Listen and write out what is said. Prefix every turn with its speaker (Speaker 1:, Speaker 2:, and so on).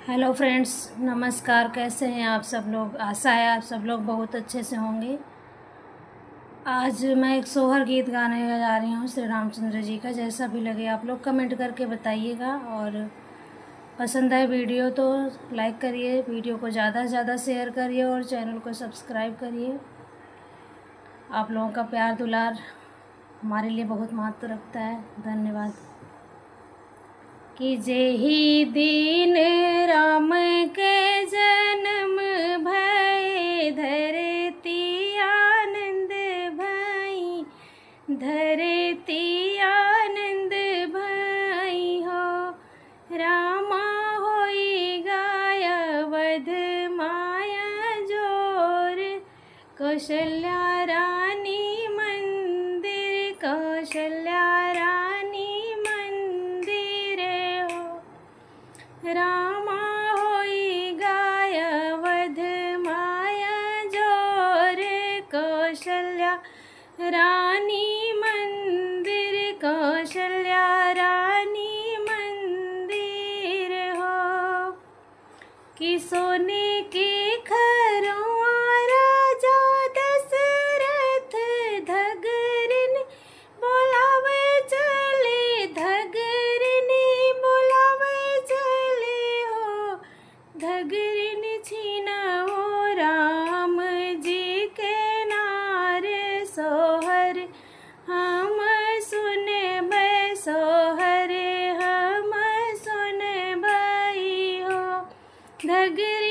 Speaker 1: Hello friends, नमस्कार। कैसे हैं आप सब लोग? आशा है आप सब लोग बहुत अच्छे से होंगे। आज मैं एक सोहर गीत गाने जा रही हूँ श्री रामचंद्र जी का। जैसा भी लगे आप लोग कमेंट करके बताइएगा, और पसंद आए वीडियो तो लाइक करिए, वीडियो को ज़्यादा से ज़्यादा शेयर करिए और चैनल को सब्सक्राइब करिए। आप लोगों का प्यार दुलार हमारे लिए बहुत महत्व रखता है। धन्यवाद। कि जेहि दिन राम के जन्म भय, धरती आनंद भई, धरती आनंद भई हो। रामा होई गाय वध माया जोर, कौशल्या रानी मंदिर, कौशल्या रानी रामा होई गाय वध माया जोर, कौशल्या रानी मंदिर, कौशल्या रानी मंदिर हो। कि सोने के खरौआ राजा दशरथ, धगरन बोलावे चले, धगरन बोलावे चले हो। धगरन छीनाओ राम जी के नार, सोहर हम सुनबै, सोहर हम सुनबै हो। धगर